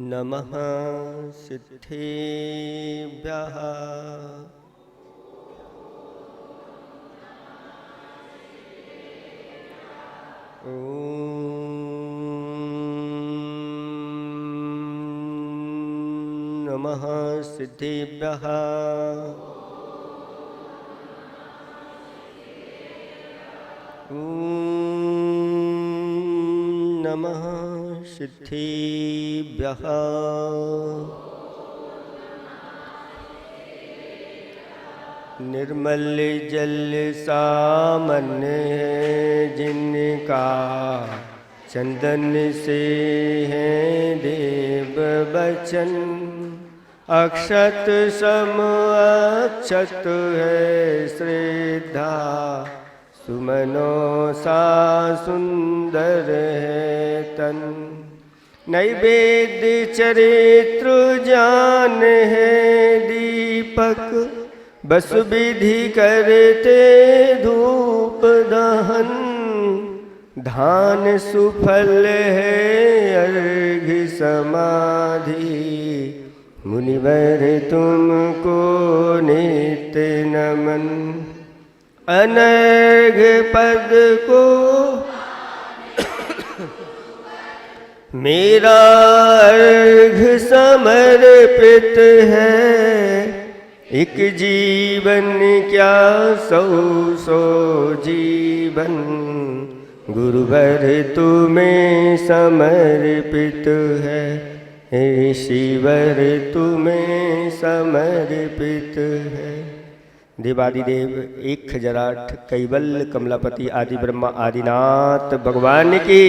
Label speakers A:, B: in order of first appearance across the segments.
A: नमः सिद्धेभ्यः नमः सिद्धेभ्यः नमः सिद्धेभ्यः निर्मल जल सामान्य जिनका चंदन से है देव बचन अक्षत सम अक्षत है श्रद्धा सुमनो सा सुंदर है तन नैवेद्य चरित्र जान है दीपक बस विधि करते धूप दहन धान सुफल है अर्घ समाधि मुनिवर तुमको नित्य नमन अनर्घ पद को मेरा अर्घ समर्पित है एक जीवन क्या सौ सौ जीवन गुरुवर तुम्हें समर्पित है ईश्वर तुम्हें समर्पित है। देवादिदेव 1008 कैवल्य कमलापति आदि ब्रह्मा आदिनाथ भगवान की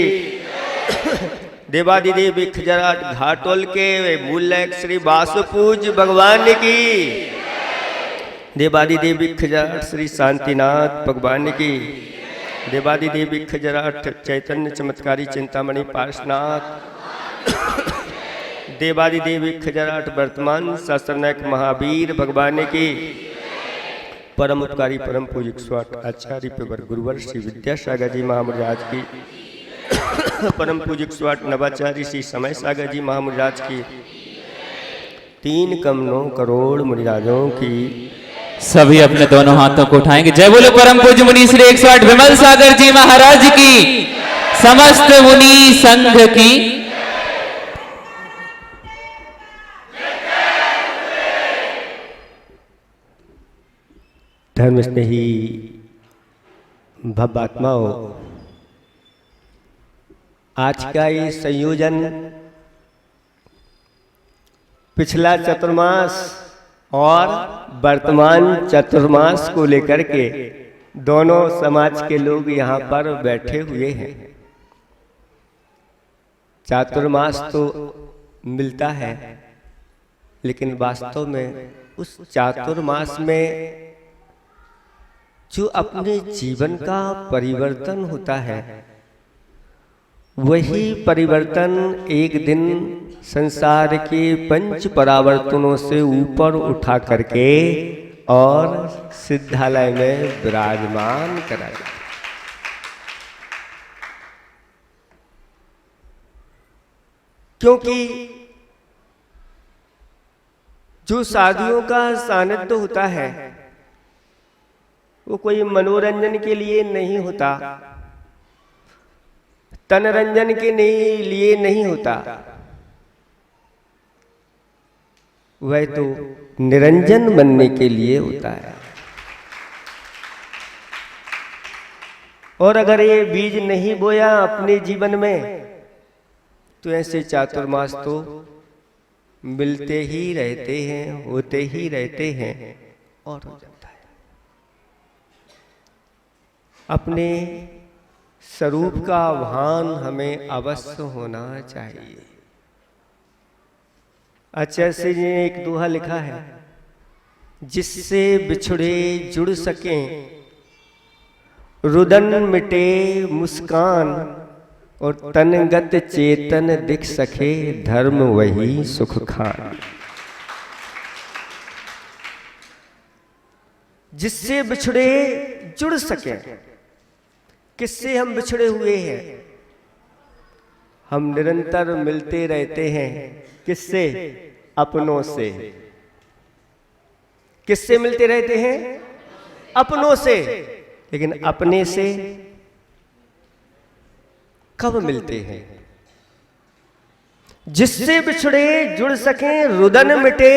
A: देवादिदेव 1008 घाटोल के मूल श्री वासुपूज भगवान की देवादिदेव 1008 श्री शांतिनाथ भगवान की देवादिदेव 1008 चैतन्य चमत्कारी चिंतामणि पार्श्वनाथ देवादिदेव 1008 वर्तमान शास्त्रनायक महावीर भगवान की परम उपकारी परम पूजिक स्वाट आचार्य पेवर गुरुवर श्री विद्यासागर जी महामुराज की परम पूजिक स्वाट नवाचार्य श्री समय सागर जी महामुराज की 3 करोड़ करोड़ मुनिराजों की
B: सभी अपने दोनों हाथों को उठाएंगे। जय बोलो परम पूज्य मुनि श्री 108 विमल सागर जी महाराज की समस्त मुनि संघ की
A: धर्म स्नेही भव्यात्माओं आज का ये संयोजन पिछला चतुर्मास और वर्तमान चतुर्मास को लेकर के दोनों समाज के लोग यहाँ पर बैठे हुए हैं। चातुर्मास तो मिलता है लेकिन वास्तव में उस चातुर्मास में जो अपने जीवन का परिवर्तन होता है वही परिवर्तन एक दिन संसार के 5 परावर्तनों से ऊपर उठा करके और सिद्धालय में विराजमान कराया। क्योंकि जो साधुओं का सानिध्य होता है वो कोई मनोरंजन के लिए नहीं होता, तनरंजन के लिए नहीं होता, वह तो निरंजन बनने के लिए होता है। और अगर ये बीज नहीं बोया अपने जीवन में तो ऐसे चातुर्मास तो मिलते ही रहते हैं, होते ही रहते हैं और हो जाता है। अपने स्वरूप का भान हमें अवश्य होना चाहिए। आचार्य जी ने एक दोहा लिखा है, जिससे बिछड़े जुड़ सकें रुदन मिटे मुस्कान और तनगत चेतन दिख सके धर्म वही सुख खान। जिससे बिछड़े जुड़ सके, किससे हम बिछड़े हुए हैं? हम निरंतर मिलते रहते हैं। किससे? अपनों से। किससे मिलते रहते हैं? अपनों से। लेकिन अपने से कब मिलते हैं? जिससे बिछड़े जुड़ सके, रुदन मिटे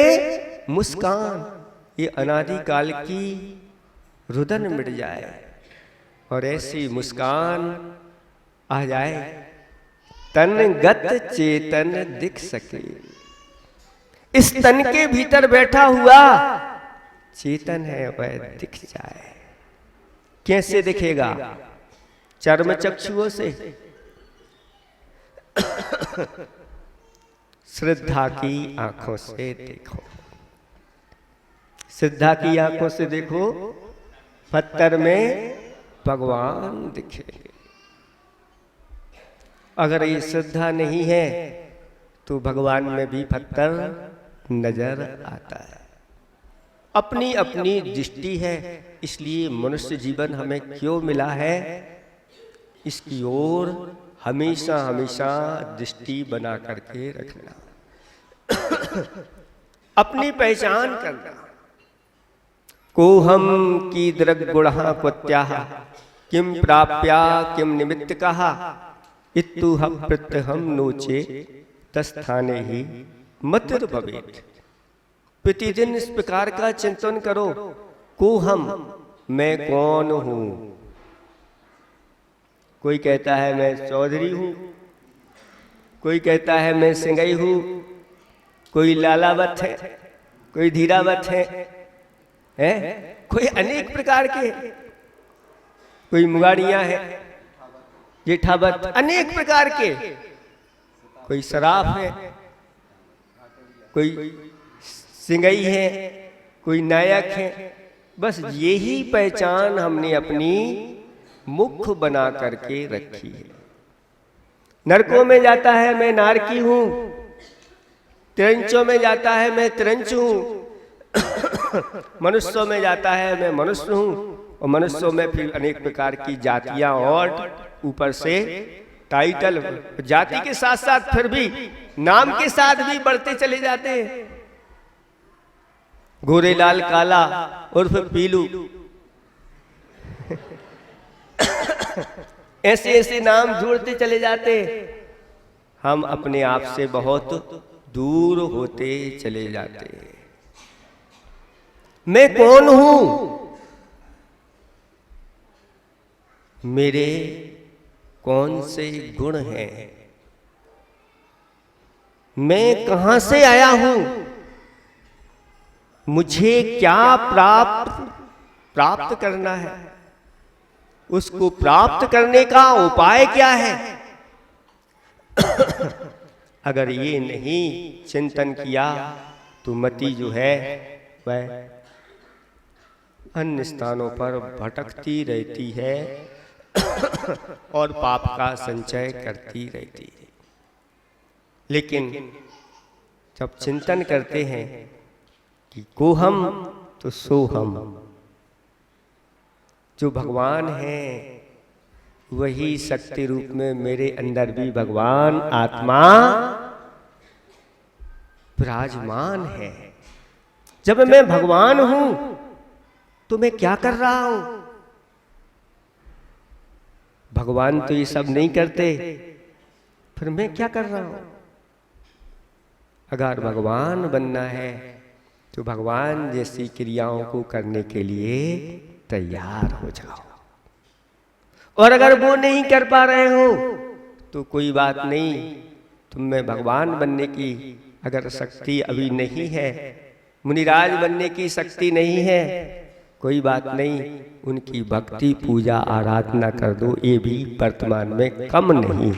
A: मुस्कान। ये अनादिकाल की रुदन मिट जाए और ऐसी मुस्कान आ जाए, तन गत चेतन दिख सके। इस तन के भीतर बैठा हुआ चेतन है वह दिख जाए। कैसे दिखेगा? चर्म चक्षुओं से, श्रद्धा की आंखों से देखो। श्रद्धा की आंखों से देखो, पत्थर में भगवान दिखे। अगर ये श्रद्धा नहीं है तो भगवान में भी पत्थर नजर आता है। अपनी अपनी दृष्टि है, इसलिए मनुष्य जीवन हमें क्यों मिला है, इसकी ओर हमेशा हमेशा दृष्टि बना करके रखना। अपनी पहचान करना। को हम की दृग गुणा कुत्याह किम प्राप्या किम निमित्त कहा इत्तु हम प्रत्यहम नोचे तस्थाने ही मतिर भवेत। प्रतिदिन इस प्रकार का चिंतन करो। को हम, मैं कौन हूं? कोई कहता है मैं चौधरी हूं, कोई कहता है मैं सिंगई हूं, कोई लालावत है, कोई धीरावत है, कोई अनेक प्रकार के, कोई मुगाड़ियां है, जेठावत, अनेक प्रकार के, कोई शराफ है, कोई सिंगई है, कोई नायक है। बस यही पहचान हमने अपनी मुख बना करके रखी है। नरकों में जाता है मैं नारकी हूं, तिरंचों में जाता है मैं तिरंच हूं, मनुष्यों में जाता है मैं मनुष्य हूं, और मनुष्यों में फिर अनेक प्रकार की जातियां और ऊपर से टाइटल, जाति के साथ साथ फिर भी नाम के साथ भी बढ़ते चले जाते हैं। गोरे लाल काला उर्फ पीलू, ऐसे ऐसे नाम जोड़ते चले जाते। हम अपने आप से बहुत दूर होते चले जाते। मैं कौन हूं? मेरे कौन से गुण हैं? मैं कहां से आया हूं? मुझे क्या प्राप्त करना है? उसको प्राप्त करने का उपाय क्या है? अगर ये नहीं चिंतन किया तो मति जो है वह अन्य स्थानों पर भटकती रहती है और पाप का संचय करती रहती है। लेकिन जब चिंतन करते हैं कि को हम तो सो हम, जो भगवान है वही शक्ति रूप में मेरे अंदर भी भगवान आत्मा विराजमान है। जब मैं भगवान हूं तो मैं क्या कर रहा हूं? भगवान तो ये सब नहीं करते, फिर मैं क्या कर रहा हूं? अगर भगवान बनना है तो भगवान जैसी क्रियाओं को करने के लिए तैयार हो जाओ। और अगर वो नहीं कर पा रहे हो तो कोई बात नहीं, तुम में भगवान बनने की अगर शक्ति अभी नहीं है, मुनिराज बनने की शक्ति नहीं है, कोई बात नहीं, उनकी भक्ति पूजा आराधना कर दो, ये भी वर्तमान में कम नहीं।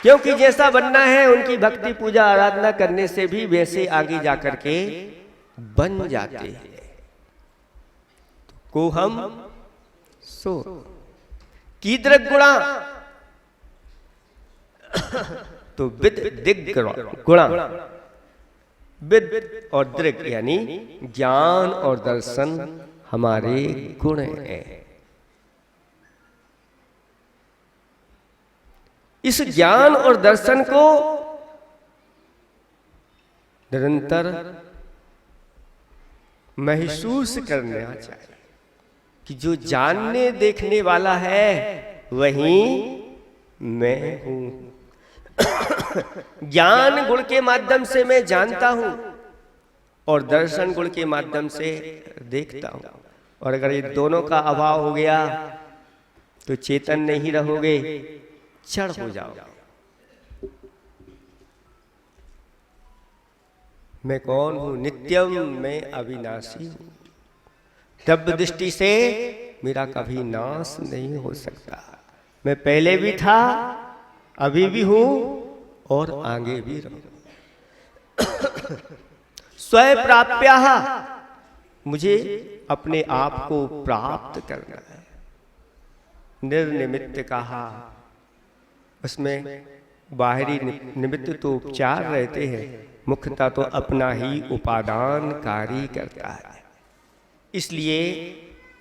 A: क्योंकि जैसा बनना है उनकी भक्ति पूजा आराधना करने से भी वैसे आगे जाकर के बन जाते हैं। को हम सो कीदृक गुणा, तो विद दिग गुणा, विद और दृग यानी ज्ञान और दर्शन हमारे गुण हैं। इस ज्ञान और दर्शन को निरंतर महसूस करना चाहिए कि जो जानने देखने वाला है वही मैं हूं। ज्ञान गुण के माध्यम से मैं जानता हूं और दर्शन गुण के माध्यम से देखता हूं। और अगर ये दोनों का अभाव हो गया तो चेतन नहीं रहोगे, क्षण हो जाओगे। मैं कौन हूं? नित्यम, मैं अविनाशी हूं। दिव्य दृष्टि से मेरा कभी नाश नहीं हो सकता। मैं पहले भी था, अभी भी हूं और आगे भी रहूं। स्वयं प्राप्या, मुझे अपने आप को प्राप्त करना है। निर्निमित्त कहा, उसमें बाहरी निमित्त तो उपचार रहते हैं, मुख्यता तो अपना ही उपादान कार्य करता है। इसलिए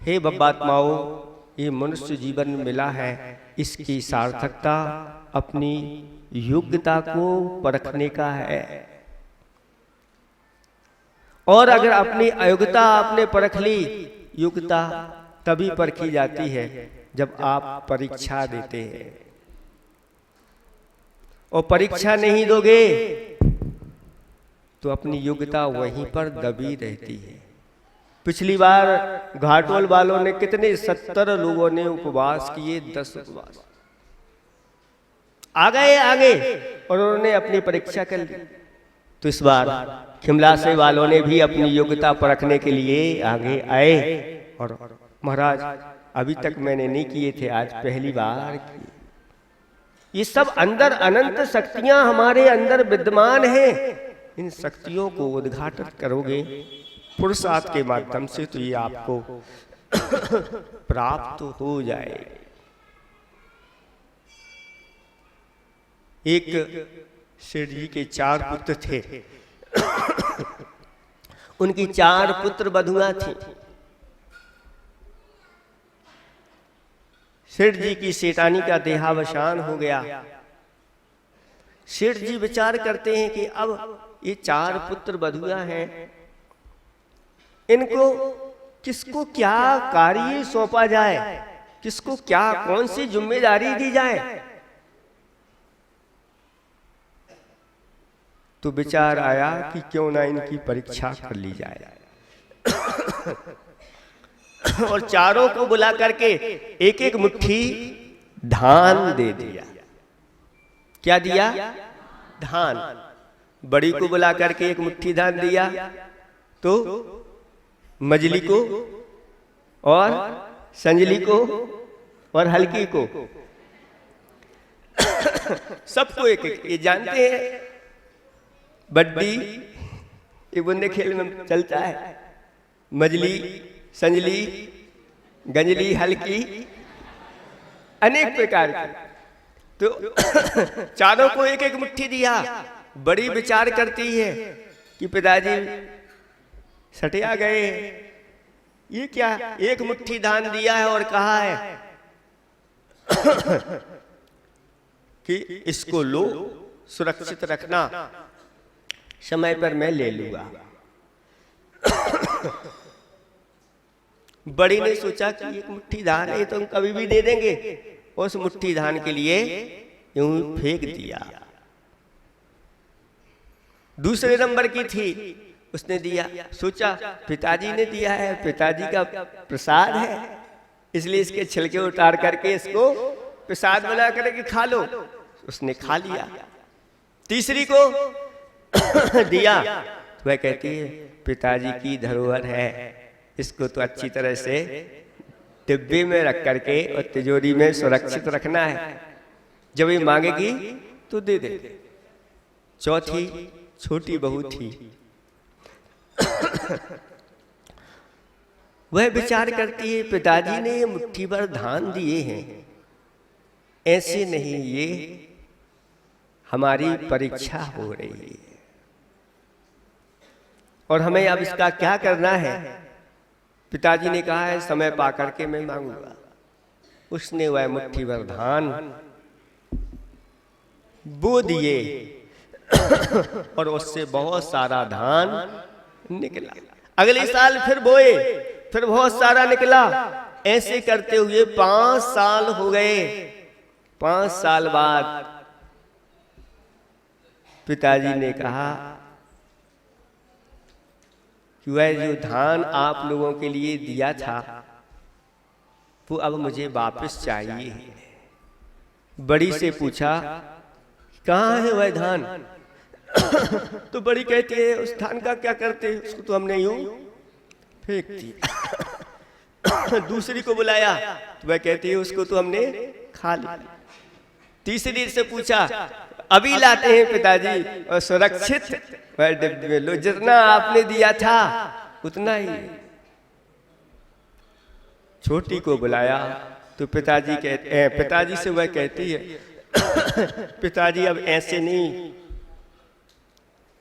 A: हे बब्बात्माओं, ये मनुष्य जीवन मिला है, इसकी सार्थकता अपनी योग्यता को परखने का है। और अगर अपनी अयोग्यता आपने परख ली, योग्यता तभी परखी जाती है जब आप परीक्षा देते हैं। और परीक्षा नहीं दोगे तो अपनी योग्यता वहीं पर दबी रहती है। पिछली बार घाटोल वालों ने कितने 70 लोगों ने उपवास किए, 10 उपवास आ गए आगे और उन्होंने अपनी परीक्षा कर ली। तो इस बार खिमलासे वालों ने भी अपनी योग्यता परखने के लिए आगे आए और महाराज अभी तक मैंने नहीं किए थे, आज पहली बार किए। ये सब अंदर अनंत शक्तियां हमारे अंदर विद्यमान हैं। इन शक्तियों को उद्घाटन करोगे पुरुषार्थ के माध्यम से तो ये आपको प्राप्त हो जाए। एक सेठ जी के 4 पुत्र थे। उनकी 4 पुत्र बधुआ थी। सेठ जी की सेठानी का देहावसान हो गया। सेठ जी विचार करते हैं कि अब ये 4 पुत्र बधुआ हैं, इनको किसको क्या कार्य सौंपा जाए, किसको क्या कौन सी जिम्मेदारी दी जाए। तो विचार आया कि क्यों ना इनकी परीक्षा कर ली जाए। और चारों को बुला करके एक एक मुट्ठी धान दे दिया। क्या दिया? धान। बड़ी को बुला करके एक मुट्ठी धान दिया, तो मझली को और संजली को और हल्की को, सबको एक एक। ये जानते हैं बड्डी ये बुंदे खेल में चलता है, मझली, संजली, गंजली, हल्की, अनेक प्रकार की। तो चारों को एक एक मुट्ठी दिया। बड़ी विचार करती है कि पिताजी सटिया गए, ये क्या, एक मुट्ठी धान दिया है और कहा है कि इसको लो, सुरक्षित रखना, समय पर मैं ले लूंगा। बड़ी ने सोचा कि एक मुट्ठी धान है तो हम कभी भी दे देंगे। उस मुट्ठी धान के लिए यूं फेंक दिया। दूसरे नंबर की थी, उसने दिया, सोचा पिताजी ने दिया है, पिताजी का प्रसाद है, इसलिए इसके छिलके उतार करके इसको प्रसाद बना करके खा लो। उसने खा लिया। तीसरी को दिया तो वह कहती है पिताजी की धरोहर है, इसको तो अच्छी तरह से डिब्बे में रख करके और तिजोरी में सुरक्षित रखना है, जब ये मांगेगी तो दे दे। चौथी छोटी बहू थी। वह विचार करती है पिताजी ने ये मुट्ठी भर धान दिए हैं, ऐसे नहीं, ये हमारी परीक्षा हो रही है और हमें अब इसका क्या करना है। पिताजी ने कहा है समय पा करके मैं मांगूंगा। उसने वह मुट्ठी भर धान बो दिए और उससे बहुत सारा धान निकला। अगले साल फिर बोए, फिर बहुत सारा निकला। ऐसे करते हुए 5 साल हो गए। 5 साल बाद पिताजी ने कहा कि वह जो धान आप लोगों के लिए दिया था वो अब मुझे वापस चाहिए। बड़ी से पूछा कहाँ है वह धान? तो बड़ी कहती है उस धान का क्या करते, उसको तो हमने यूं फेंक दिया। दूसरी को बुलाया तो वह कहती है उसको तो हमने खा लिया। तीसरी से पूछा अभी लाते हैं पिताजी और सुरक्षित वह डिब्बे में लो, जितना आपने दिया था उतना ही। छोटी को बुलाया तो पिताजी से वह कहती है पिताजी अब ऐसे नहीं,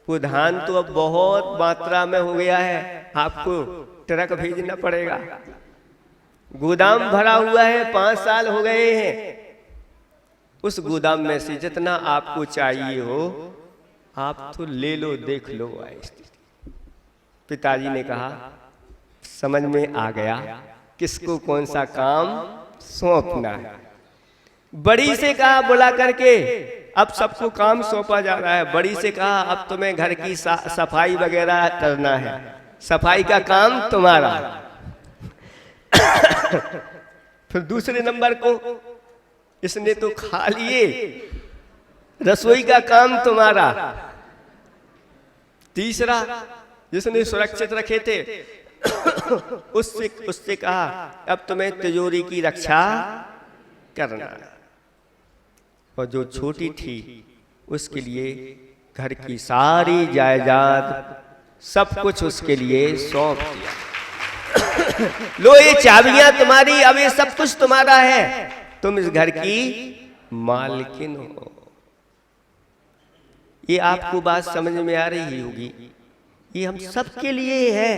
A: वो धान तो अब बहुत मात्रा में हो गया है, आपको ट्रक भेजना पड़ेगा। गोदाम भरा हुआ है, 5 साल हो गए हैं। उस गोदाम में से जितना आपको चाहिए हो आप तो ले लो, देख लो। पिताजी ने कहा समझ में आ गया किसको कौन सा काम सौंपना है। बड़ी से कहा बुला करके, अब सबको काम सौंपा जा रहा है। बड़ी से कहा अब तुम्हें घर की सफाई वगैरह करना है, सफाई का काम तुम्हारा। फिर दूसरे नंबर को इसने तो खा लिए, रसोई का काम तुम्हारा। तीसरा जिसने सुरक्षित रखे थे उससे कहा अब तुम्हें तिजोरी की रक्षा करना। और जो छोटी थी उसके लिए घर की सारी जायदाद सब कुछ उसके लिए सौंप दिया। लो ये चाबियां तुम्हारी, अब ये सब कुछ तुम्हारा है, तुम इस घर की मालकिन हो। ये आपको बात समझ में आ रही होगी। ये हम सबके लिए है,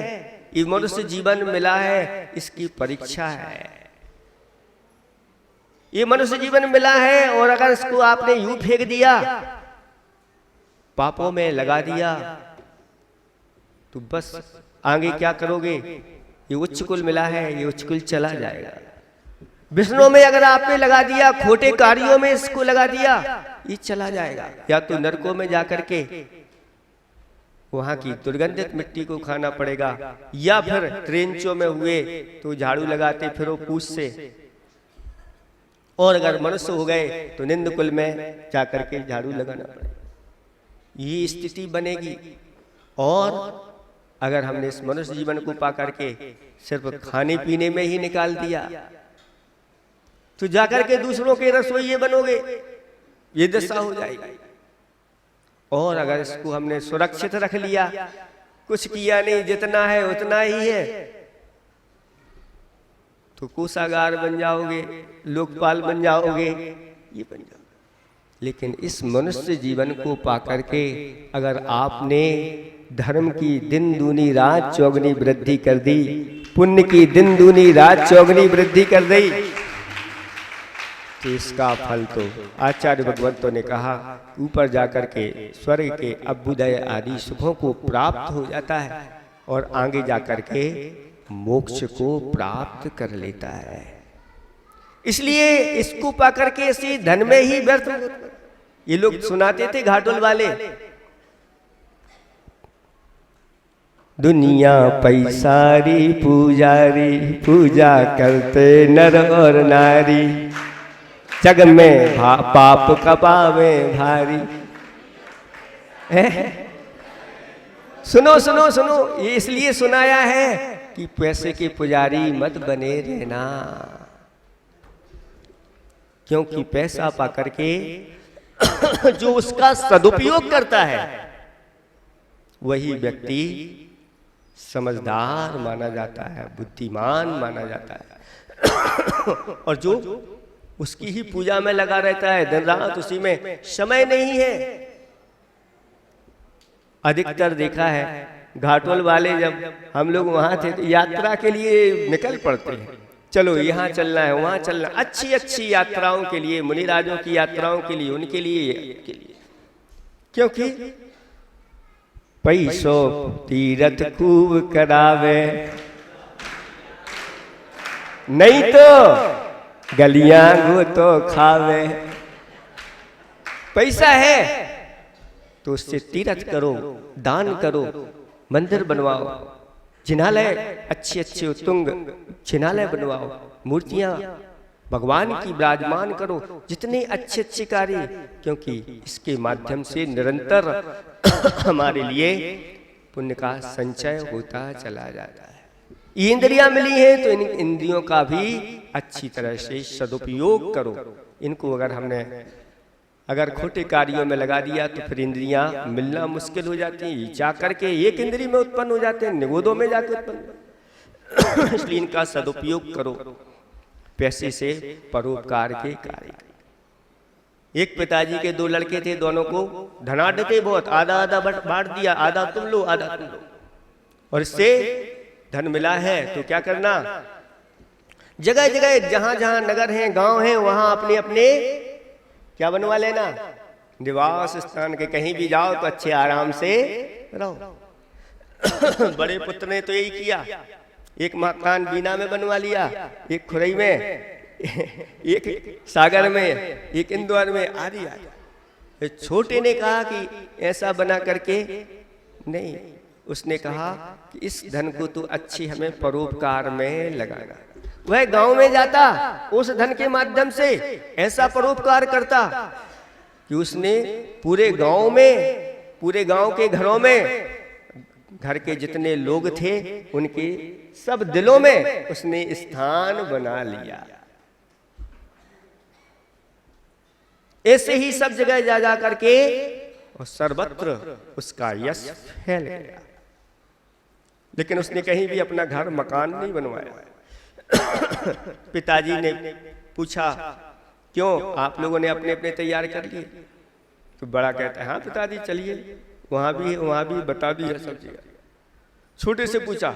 A: ये मनुष्य जीवन मिला है, इसकी परीक्षा है। ये मनुष्य जीवन मिला है और अगर इसको आपने यूं फेंक दिया, पापों में लगा दिया, तो बस आगे क्या करोगे? ये उच्च कुल मिला है, ये उच्च कुल चला जाएगा। विष्णु में अगर आपने लगा दिया, खोटे कार्यों में इसको लगा दिया, ये चला जाएगा। या तो नरकों में जाकर के वहां की दुर्गंधित मिट्टी को खाना पड़ेगा, या फिर ट्रेंचों में हुए तो झाड़ू लगाते फिरो पूछ से, और अगर मनुष्य हो गए तो निंद कुल में जाकर के झाड़ू लगाना पड़ेगा। ये स्थिति बनेगी। और अगर हमने इस मनुष्य जीवन को पा करके सिर्फ खाने पीने में ही निकाल दिया तो जाकर के दूसरों के रसोइये बनोगे, ये दशा हो जाएगी। और अगर इसको हमने सुरक्षित रख लिया, कुछ किया नहीं, जितना है उतना ही है, तो कोषागार बन जाओगे, लोकपाल बन जाओगे, ये बन जाओगे। लेकिन इस मनुष्य जीवन को पाकर के अगर आपने धर्म की दिन दूनी रात चौगनी वृद्धि कर दी, पुण्य की दिन दूनी रात चौगनी वृद्धि कर दी, तो इसका फल तो आचार्य भगवंतों ने कहा ऊपर जाकर के स्वर्ग के अभ्युदय आदि सुखों को प्राप्त हो जाता है और आगे जाकर के मोक्ष को प्राप्त कर लेता है। इसलिए इसको पाकर के इसी धन में ही व्यर्थ। ये लोग सुनाते थे घाटोल वाले, दुनिया पैसारी पुजारी, पूजा करते नर और नारी, जग में पाप कपावे भारी। सुनो सुनो सुनो, ये इसलिए सुनाया है कि पैसे के पुजारी मत बने रहना, क्योंकि पैसा पाकर के जो उसका सदुपयोग करता है वही व्यक्ति समझदार माना जाता है, बुद्धिमान माना जाता है। और जो उसकी ही पूजा में लगा रहता है दिन रात, उसी में समय नहीं है। अधिकतर देखा है घाटोल वाले, जब हम लोग वहां थे तो यात्रा के लिए निकल पड़ते हैं, चलो यहाँ चलना है, वहाँ चलना, अच्छी अच्छी यात्राओं के लिए, मुनिराजों की यात्राओं के लिए, उनके लिए क्योंकि पैसों तीरथ खूब करावे, नहीं तो गलियां गो तो खावे। पैसा है तो उससे तीर्थ करो, दान करो, मंदिर बनवाओ, जिनालय अच्छे अच्छे उत्तुंग जिनालय बनवाओ, मूर्तियां भगवान की विराजमान करो, जितने अच्छे अच्छे कार्य, क्योंकि इसके माध्यम से निरंतर हमारे लिए पुण्य का संचय होता चला जाता है। ये इंद्रियां मिली हैं तो इन इंद्रियों का भी अच्छी तरह से सदुपयोग करो। इनको अगर खोटे कार्यों में लगा दिया तो फिर इंद्रियां मिलना मुश्किल हो जाती हैं। जा करके एक इंद्री में उत्पन्न हो जाते हैं, निगोदों में जाके उत्पन्न इसलिए इनका सदुपयोग करो। पैसे से परोपकार के कार्य। एक पिताजी के 2 लड़के थे, दोनों को धनाढ़ थे बहुत, आधा आधा बांट दिया, आधा तुम लो आधा तुम लो, और इससे धन मिला है तो क्या करना, जगह जगह जहां जहां नगर हैं, गांव हैं, वहां अपने अपने क्या बनवा लेना, निवास स्थान के। कहीं भी जाओ तो अच्छे आराम से रहो। बड़े पुत्र ने तो यही किया, एक मकान बीना में बनवा लिया, एक खुरई में, एक सागर में, एक इंदौर में, आदि। छोटे ने कहा कि ऐसा बना करके नहीं, उसने कहा कि इस धन को तो अच्छी हमें परोपकार में लगाना। वह गांव में जाता, उस धन के माध्यम से ऐसा परोपकार करता कि उसने पूरे गांव में, पूरे गांव के घरों में, घर के जितने लोग थे उनके सब दिलों में उसने स्थान बना लिया। ऐसे ही सब जगह जा जा करके और सर्वत्र उसका यश फैल गया। लेकिन उसने कहीं भी अपना घर मकान नहीं बनवाया। पिताजी ने पूछा, क्यों आप लोगों ने अपने अपने तैयार कर लिए? तो बड़ा कहता है, हाँ पिताजी चलिए, वहां भी है, वहां भी बता दी है सब जगह। छोटे से पूछा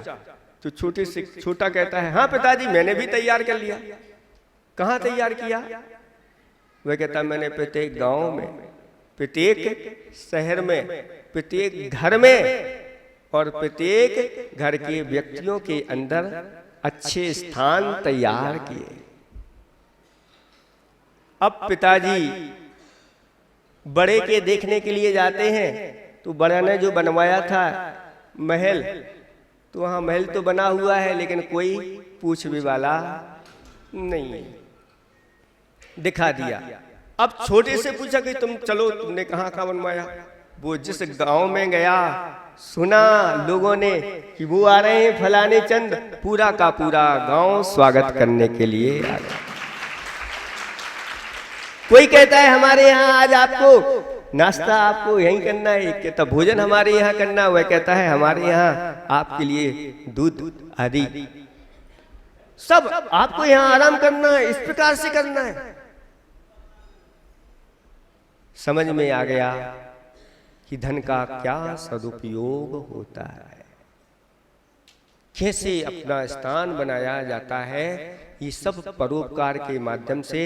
A: तो छोटा कहता है, हाँ पिताजी मैंने भी तैयार कर लिया। कहाँ तैयार किया? वह कहता, मैंने प्रत्येक गांव में, प्रत्येक शहर में, प्रत्येक घर में और प्रत्येक घर के व्यक्तियों के अंदर अच्छे स्थान तैयार किए। अब पिताजी बड़े के देखने के लिए जाते हैं तो बड़ा ने जो बनवाया था महल, तो वहां महल तो बना हुआ है लेकिन कोई पूछने वाला नहीं, दिखा दिया। अब छोटे से पूछा कि तुम चलो, तुमने कहाँ कहाँ बनवाया? वो जिस गांव में गया, सुना लोगों ने कि वो आ रहे हैं फलाने चंद, पूरा का पूरा गांव स्वागत करने के लिए आ गया। कोई कहता है हमारे यहाँ आज आपको नाश्ता आपको यहीं करना है, एक कहता भोजन हमारे यहाँ करना, वह कहता है हमारे यहाँ आपके लिए दूध आदि सब आपको यहाँ आराम करना है, इस प्रकार से करना है। समझ में आ गया कि धन का क्या सदुपयोग होता है, कैसे अपना स्थान बनाया जाता है। ये सब परोपकार के माध्यम से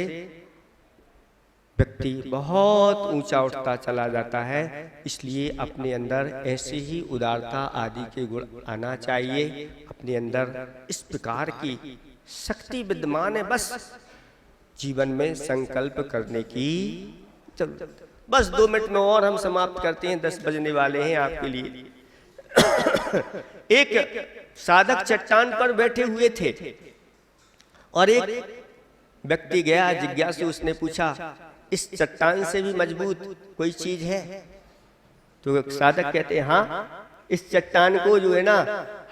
A: व्यक्ति बहुत ऊंचा उठता चला जाता है। इसलिए अपने अंदर ऐसे ही उदारता आदि के गुण आना चाहिए। अपने अंदर इस प्रकार की शक्ति विद्यमान है, बस जीवन में संकल्प करने की जरूरत। बस 2 मिनट में और हम समाप्त करते हैं, 10 बजने वाले हैं आपके लिए। एक साधक चट्टान पर बैठे हुए थे और एक व्यक्ति गया जिज्ञासु, उसने पूछा इस चट्टान से भी मजबूत कोई चीज है? तो साधक कहते हैं हाँ, इस चट्टान को जो है ना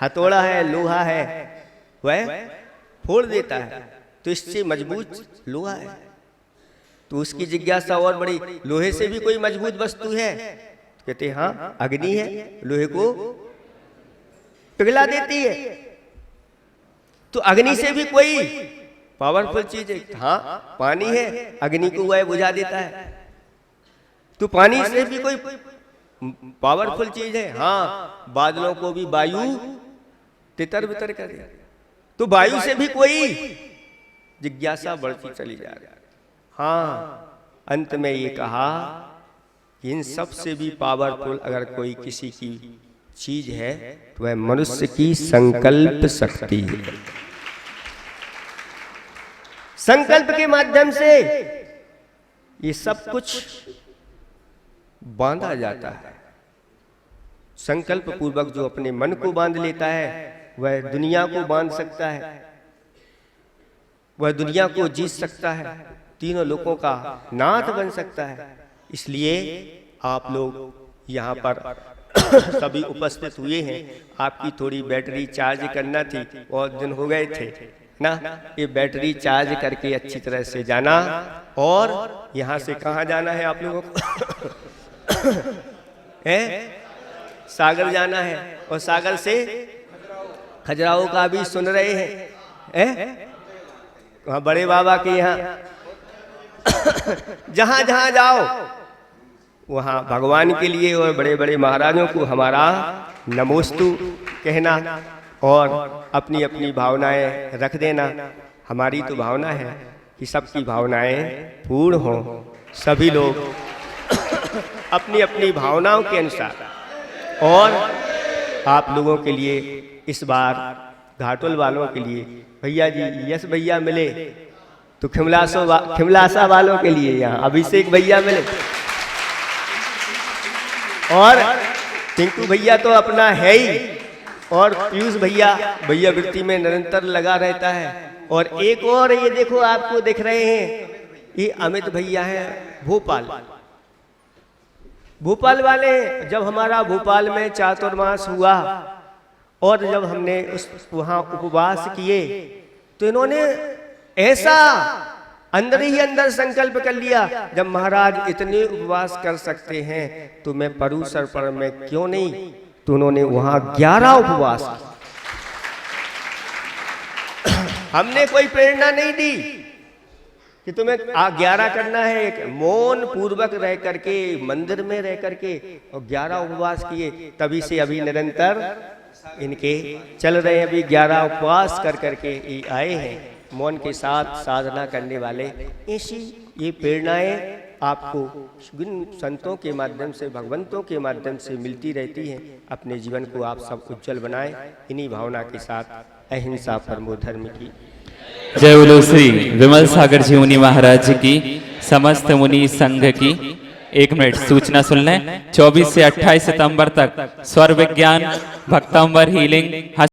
A: हथौड़ा है, लोहा है, वह फोड़ देता है, तो इससे मजबूत लोहा है। तो उसकी जिज्ञासा और बड़ी, लोहे से भी कोई मजबूत वस्तु है? कहते हैं हाँ, अग्नि है, लोहे को पिघला देती है। तो अग्नि से भी कोई पावरफुल चीज है? हाँ, पानी है, अग्नि को वह बुझा देता है। तो पानी से भी कोई पावरफुल चीज है? हाँ, बादलों को भी वायु तितर बितर करे। तो वायु से भी कोई जिज्ञासा बढ़ती चली जा रही है। हाँ, अंत में ये कहा कि इन सब से भी पावरफुल अगर कोई किसी की चीज है तो वह मनुष्य की संकल्प शक्ति है। संकल्प के माध्यम से ये सब कुछ बांधा जाता है। संकल्प पूर्वक जो अपने मन को बांध लेता है वह दुनिया को बांध सकता है, वह दुनिया को जीत सकता है, तीनों लोगों का नाथ बन सकता है। इसलिए आप लोग यहाँ पर सभी उपस्थित हुए हैं। आपकी थोड़ी बैटरी चार्ज करना थी, बहुत दिन हो गए थे ना। ये बैटरी चार्ज करके अच्छी तरह से जाना। और यहाँ से कहाँ जाना है आप लोगों को? है सागर जाना है, और सागर से खजुराहो का भी सुन रहे हैं। वहाँ बड़े बाबा के यहाँ जहाँ जहाँ जाओ वहाँ भगवान के लिए और बड़े बड़े महाराजों को हमारा नमोस्तु कहना और अपनी अपनी भावनाएं रख देना। हमारी तो भावना है कि सबकी भावनाएं पूर्ण हो, सभी लोग अपनी अपनी भावनाओं के अनुसार। और आप लोगों के लिए इस बार घाटोल वालों के लिए भैया जी यश भैया मिले, तो खिमलासा वालों के लिए यहाँ अभिषेक भैया मिले, और टिंकू भैया तो अपना है ही, और पीयूष भैया वृत्ति में निरंतर लगा रहता है। और एक और ये देखो आपको दिख रहे हैं, ये अमित भैया हैं भोपाल वाले। जब हमारा भोपाल में चातुर्मास हुआ और जब हमने वहाँ उपवास किए तो इन्होंने ऐसा अंदर ही अंदर संकल्प कर लिया, जब महाराज इतने उपवास कर सकते हैं तो मैं परूसर पर में क्यों नहीं। तो उन्होंने वहाँ 11 उपवास। हमने कोई प्रेरणा नहीं दी कि तुम्हें 11 करना है। एक मौन पूर्वक रह करके मंदिर में रह करके और 11 उपवास किए, तभी से अभी निरंतर इनके चल रहे हैं। अभी 11 उपवास कर करके ये आए हैं, मौन के साथ साधना करने वाले। ऐसी ये प्रेरणाएं आपको संतों के माध्यम से, भगवंतों के माध्यम से मिलती रहती हैं। अपने जीवन को आप सब उज्जवल बनाएं इन्हीं भावना के साथ। अहिंसा परमो धर्म की
B: जय बोलो श्री विमल सागर जी मुनि महाराज की, समस्त मुनि संघ की। 1 मिनट सूचना सुन लें। 24 से 28 सितंबर तक स्वर विज्ञान भक्तांबर हीलिंग